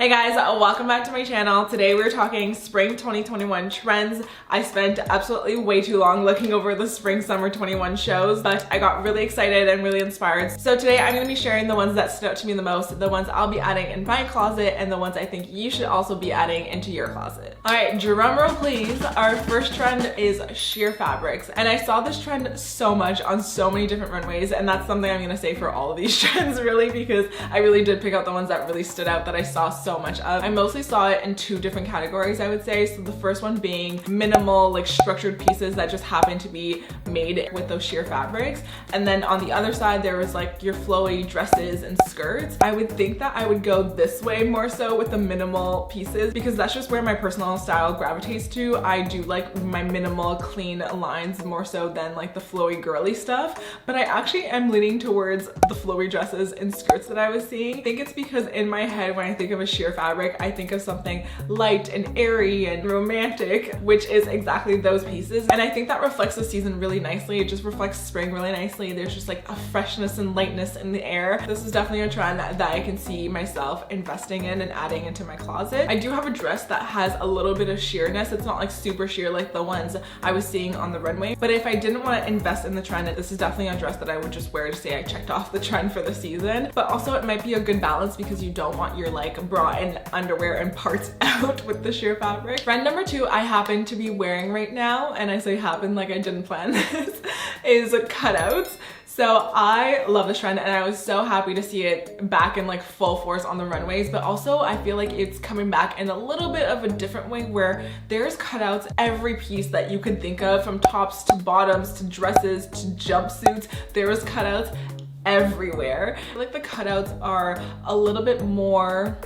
Hey guys, welcome back to my channel. Today we're talking spring 2021 trends. I spent absolutely way too long looking over the spring summer 21 shows, but I got really excited and really inspired. So today I'm going to be sharing the ones that stood out to me the most, the ones I'll be adding in my closet, and the ones I think you should also be adding into your closet. Alright, drum roll please. Our first trend is sheer fabrics, and I saw this trend so much on so many different runways, and that's something I'm going to say for all of these trends really, because I really did pick out the ones that really stood out that I saw so much of. I mostly saw it in two different categories, I would say. So the first one being minimal, like structured pieces that just happen to be made with those sheer fabrics. And then on the other side, there was like your flowy dresses and skirts. I would think that I would go this way more so with the minimal pieces, because that's just where my personal style gravitates to. I do like my minimal, clean lines more so than like the flowy girly stuff. But I actually am leaning towards the flowy dresses and skirts that I was seeing. I think it's because in my head, when I think of a sheer fabric, I think of something light and airy and romantic, which is exactly those pieces. And I think that reflects the season really nicely. It just reflects spring really nicely. There's just like a freshness and lightness in the air. This is definitely a trend that I can see myself investing in and adding into my closet. I do have a dress that has a little bit of sheerness. It's not like super sheer like the ones I was seeing on the runway. But if I didn't want to invest in the trend, this is definitely a dress that I would just wear to say I checked off the trend for the season. But also it might be a good balance because you don't want your like bra and underwear and parts out with the sheer fabric. Trend number two I happen to be wearing right now, and I say happen like I didn't plan this, is cutouts. So I love this trend, and I was so happy to see it back in like full force on the runways, but also I feel like it's coming back in a little bit of a different way where there's cutouts every piece that you could think of, from tops to bottoms to dresses to jumpsuits. There's cutouts everywhere. I feel like the cutouts are a little bit more,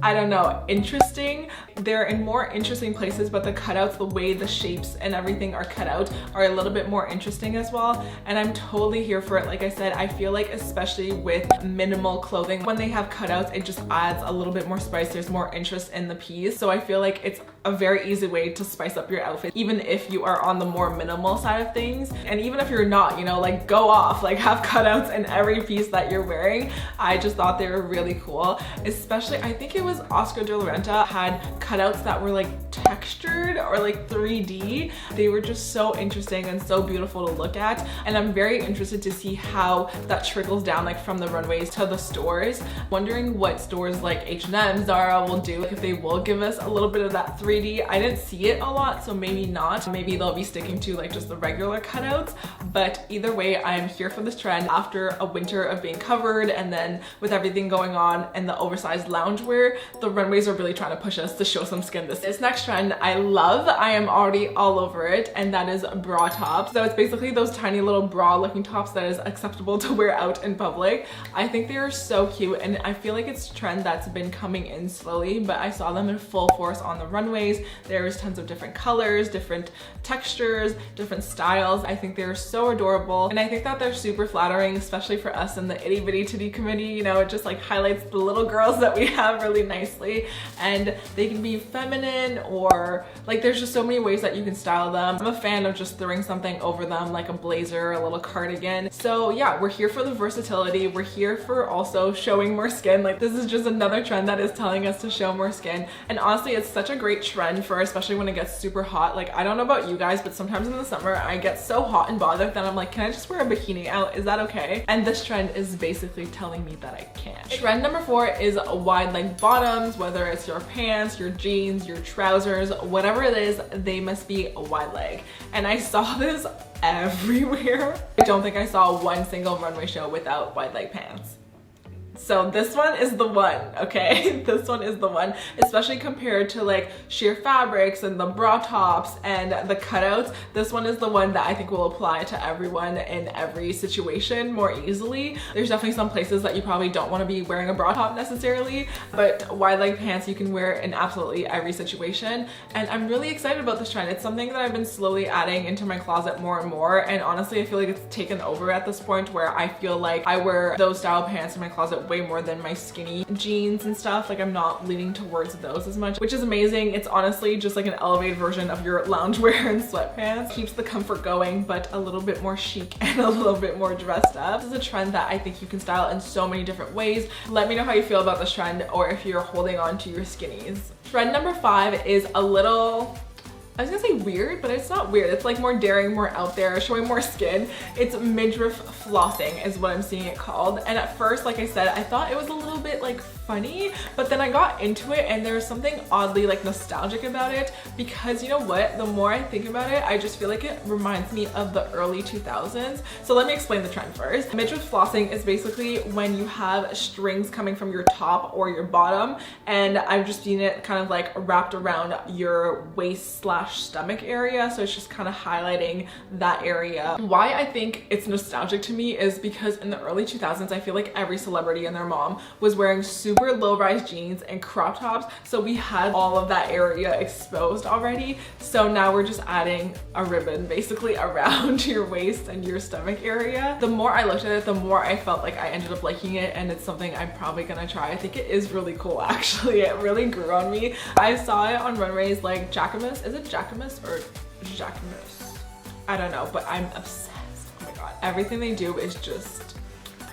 I don't know, interesting. They're in more interesting places, but the cutouts, the way the shapes and everything are cut out, are a little bit more interesting as well. And I'm totally here for it. Like I said, I feel like especially with minimal clothing, when they have cutouts, it just adds a little bit more spice. There's more interest in the piece. So I feel like it's a very easy way to spice up your outfit, even if you are on the more minimal side of things. And even if you're not, you know, like go off, like have cutouts in every piece that you're wearing. I just thought they were really cool. Especially, I think it was Oscar de la Renta had cutouts that were like textured or like 3D. They were just so interesting and so beautiful to look at. And I'm very interested to see how that trickles down like from the runways to the stores. Wondering what stores like H&M, Zara will do, if they will give us a little bit of that 3D. I didn't see it a lot, so maybe not. Maybe they'll be sticking to like just the regular cutouts. But either way, I am here for this trend after a winter of being covered, and then with everything going on and the oversized loungewear, the runways are really trying to push us to show some skin. This next trend I love. I am already all over it, and that is bra tops. So it's basically those tiny little bra looking tops that is acceptable to wear out in public. I think they are so cute, and I feel like it's a trend that's been coming in slowly, but I saw them in full force on the runways. There's tons of different colors, different textures, different styles. I think they're so adorable, and I think that they're super flattering, especially for us in the itty bitty titty committee. You know, it just like highlights the little girls that we have really nicely, and they can be feminine, or like there's just so many ways that you can style them. I'm a fan of just throwing something over them like a blazer, a little cardigan. So yeah, we're here for the versatility. We're here for also showing more skin. Like this is just another trend that is telling us to show more skin. And honestly, it's such a great trend for, especially when it gets super hot. Like I don't know about you guys, but sometimes in the summer I get so hot and bothered that I'm like, can I just wear a bikini out? Is that okay? And this trend is basically telling me that I can't. Trend number four is wide leg bottoms. Whether it's your pants, your jeans, your trousers, whatever it is, they must be a wide leg. And I saw this everywhere. I don't think I saw one single runway show without wide leg pants. So this one is the one, okay? This one is the one, especially compared to like sheer fabrics and the bra tops and the cutouts. This one is the one that I think will apply to everyone in every situation more easily. There's definitely some places that you probably don't want to be wearing a bra top necessarily, but wide leg pants you can wear in absolutely every situation. And I'm really excited about this trend. It's something that I've been slowly adding into my closet more and more. And honestly, I feel like it's taken over at this point where I feel like I wear those style pants in my closet way more than my skinny jeans and stuff. Like I'm not leaning towards those as much, which is amazing. It's honestly just like an elevated version of your loungewear and sweatpants. Keeps the comfort going, but a little bit more chic and a little bit more dressed up. This is a trend that I think you can style in so many different ways. Let me know how you feel about this trend or if you're holding on to your skinnies. Trend number 5 is a little, I was gonna say weird, but it's not weird. It's like more daring, more out there, showing more skin. It's midriff flossing is what I'm seeing it called. And at first, like I said, I thought it was a little bit like funny, but then I got into it and there's something oddly like nostalgic about it, because you know what? The more I think about it, I just feel like it reminds me of the early 2000s. So let me explain the trend first. Midriff flossing is basically when you have strings coming from your top or your bottom, and I've just seen it kind of like wrapped around your waist / stomach area, so it's just kind of highlighting that area. Why I think it's nostalgic to me is because in the early 2000s, I feel like every celebrity and their mom was wearing super low-rise jeans and crop tops, so we had all of that area exposed already. So now we're just adding a ribbon basically around your waist and your stomach area. The more I looked at it, the more I felt like I ended up liking it, and it's something I'm probably gonna try. I think it is really cool actually. It really grew on me. I saw it on Runway's like Jacquemus. Is it Jacquemus or Jacquemus? I don't know, but I'm obsessed. Oh my god, everything they do is just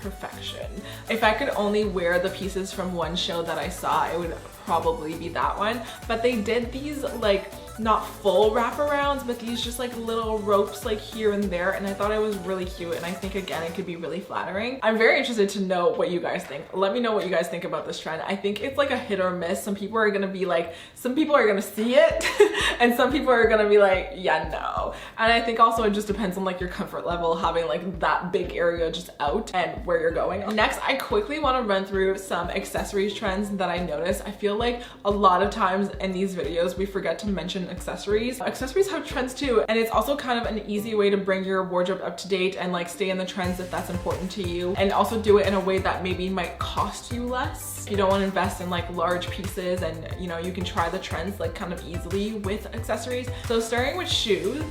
perfection. If I could only wear the pieces from one show that I saw, it would probably be that one. But they did these like not full wraparounds, but these just like little ropes like here and there, and I thought it was really cute, and I think again it could be really flattering. I'm very interested to know what you guys think. Let me know what you guys think about this trend. I think it's like a hit or miss. Some people are gonna be like, some people are gonna see it and some people are gonna be like, yeah, no. And I think also it just depends on like your comfort level, having like that big area just out and where you're going. Next, I quickly want to run through some accessories trends that I noticed. I feel like a lot of times in these videos we forget to mention accessories. Accessories have trends too, and it's also kind of an easy way to bring your wardrobe up to date and like stay in the trends if that's important to you, and also do it in a way that maybe might cost you less. You don't want to invest in like large pieces, and you know, you can try the trends like kind of easily with accessories. So starting with shoes,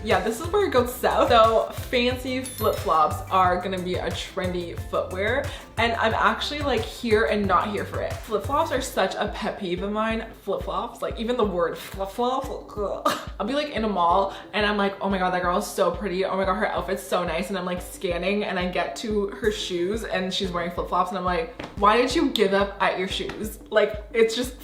yeah, this is where it goes south. So fancy flip-flops are gonna be a trendy footwear, and I'm actually like here and not here for it. Flip-flops are such a pet peeve of mine. Flip-flops, like even the word flip-flop, I'll be like in a mall and I'm like, oh my god, that girl is so pretty, oh my god, her outfit's so nice, and I'm like scanning and I get to her shoes and she's wearing flip-flops, and I'm like, why did you give up at your shoes? Like, it's just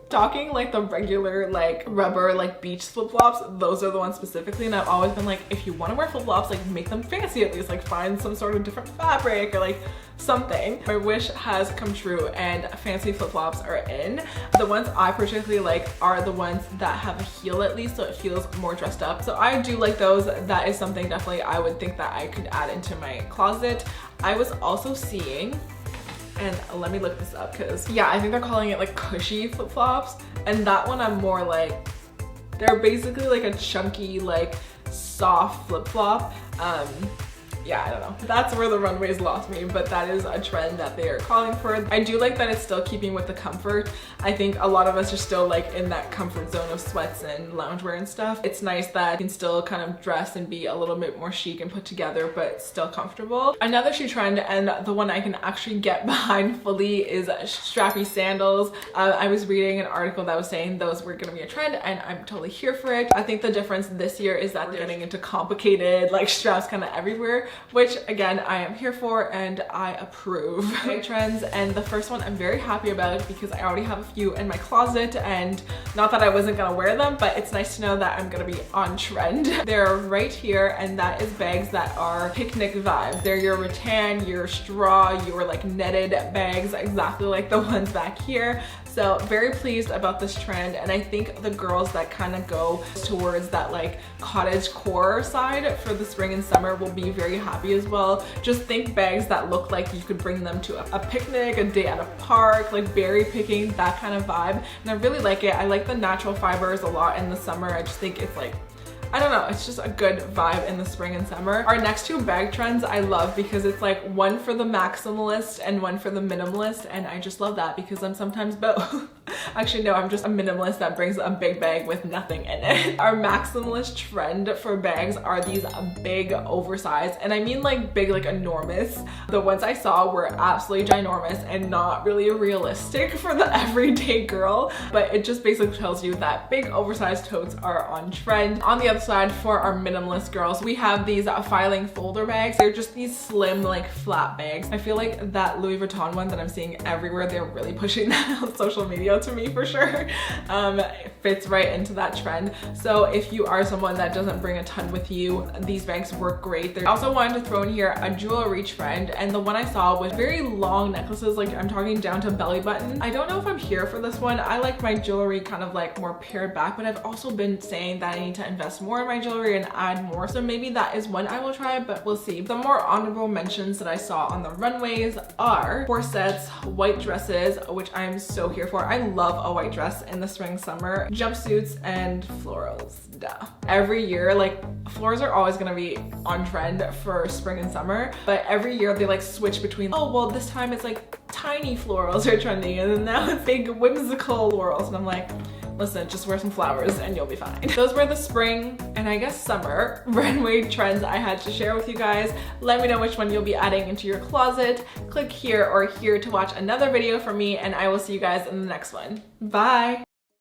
talking like the regular like rubber like beach flip-flops, those are the ones specifically, and I've always been like, if you want to wear flip-flops, like make them fancy at least, like find some sort of different fabric or like something. My wish has come true and fancy flip-flops are in. The ones I particularly like are the ones that have a heel at least, so it feels more dressed up. So I do like those. That is something definitely I would think that I could add into my closet. I was also seeing, and let me look this up because yeah, I think they're calling it like cushy flip-flops, and that one I'm more like, they're basically like a chunky like soft flip-flop. Yeah, I don't know. That's where the runways lost me, but that is a trend that they are calling for. I do like that it's still keeping with the comfort. I think a lot of us are still like in that comfort zone of sweats and loungewear and stuff. It's nice that you can still kind of dress and be a little bit more chic and put together, but still comfortable. Another shoe trend, and the one I can actually get behind fully, is strappy sandals. I was reading an article that was saying those were gonna be a trend, and I'm totally here for it. I think the difference this year is that they're getting into complicated like straps kind of everywhere, which again, I am here for and I approve. Okay, trends, and the first one I'm very happy about because I already have a few in my closet, and not that I wasn't gonna wear them, but it's nice to know that I'm gonna be on trend. They're right here, and that is bags that are picnic vibes. They're your rattan, your straw, your like netted bags, exactly like the ones back here. So very pleased about this trend, and I think the girls that kind of go towards that like cottage core side for the spring and summer will be very happy as well. Just think bags that look like you could bring them to a picnic, a day at a park, like berry picking, that kind of vibe. And I really like it. I like the natural fibers a lot in the summer. I just think it's like, I don't know, it's just a good vibe in the spring and summer. Our next two bag trends I love because it's like one for the maximalist and one for the minimalist, and I just love that because I'm sometimes both. Actually, no, I'm just a minimalist that brings a big bag with nothing in it. Our maximalist trend for bags are these big oversized, and I mean like big, like enormous. The ones I saw were absolutely ginormous and not really realistic for the everyday girl, but it just basically tells you that big oversized totes are on trend. On the other side, for our minimalist girls, we have these filing folder bags. They're just these slim, like flat bags. I feel like that Louis Vuitton one that I'm seeing everywhere, they're really pushing that on social media to me for sure. It fits right into that trend. So if you are someone that doesn't bring a ton with you, these bags work great. I also wanted to throw in here a jewelry trend, and the one I saw was very long necklaces, like I'm talking down to belly button. I don't know if I'm here for this one. I like my jewelry kind of like more pared back, but I've also been saying that I need to invest more in my jewelry and add more. So maybe that is one I will try, but we'll see. Some more honorable mentions that I saw on the runways are corsets, white dresses, which I'm so here for. I love a white dress in the spring, summer, jumpsuits, and florals. Duh. Every year, like florals are always gonna be on trend for spring and summer, but every year they like switch between, oh, well, this time it's like tiny florals are trending, and then now it's big whimsical florals, and I'm like, listen, just wear some flowers and you'll be fine. Those were the spring and I guess summer runway trends I had to share with you guys. Let me know which one you'll be adding into your closet. Click here or here to watch another video from me, and I will see you guys in the next one. Bye.